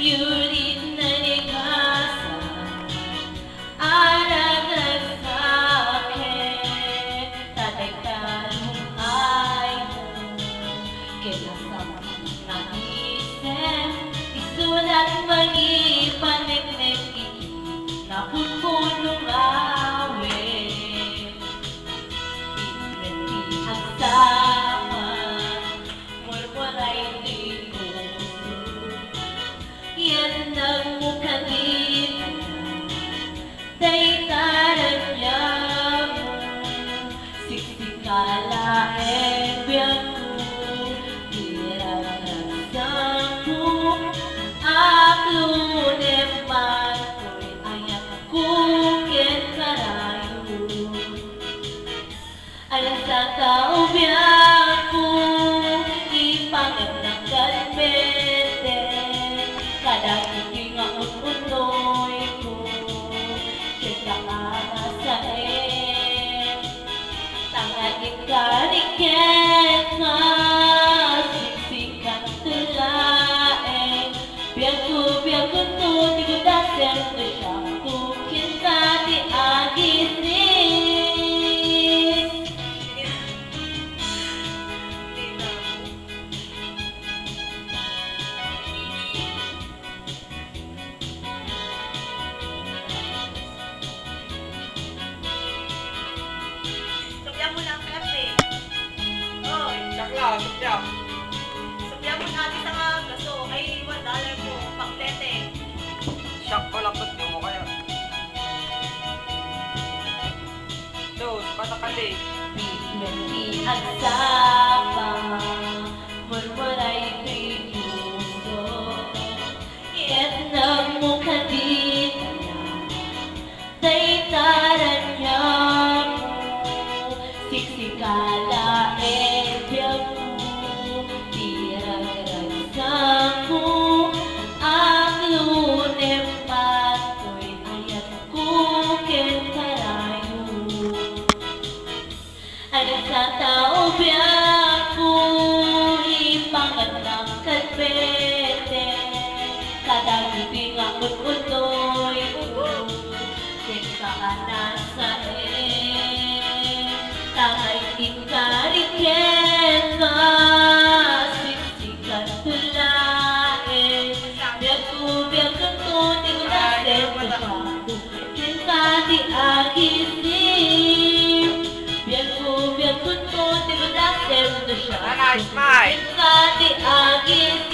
Yurit na ligasa aragag sa akin tatagtanong ay kinasama na isip isulat magipanik-nek napupunong awit pinagpihag sama murmuray di puso yan ang mukhagitan daytaran niya mo siksikala biyaku diragdagan ko aklunem man ko'y ayak kukin karayo alam sa tao biyaku ipangat ng kalmete kada hindi nga unoy ko kita sa tangagin kariket nga siksikan tulaeng biyaku to di ko dasen to siya kukin ka di agisin mo ng kape. Oy, Sakla, sakla. sabihan mo natin sa mga gaso ay $1 po, paklete. Shock ko lang kung mo kaya. So, katakali. pinagpihag sama murmuray di puso yan ang mukhagitan daytaran niya mo siksikala biyaku diragdagan ko aklunem man ko'y ayat kukin karayo alam sa tao biyaku ipangat ng kalpete kada gabi nga unoy ko kita sa tangay inkariket nga siksikan tulaeng biyaku to di ko dasen ko siya kita di agisin biyaku to di ko dasen ko siya Nice, Mike. kita di agisin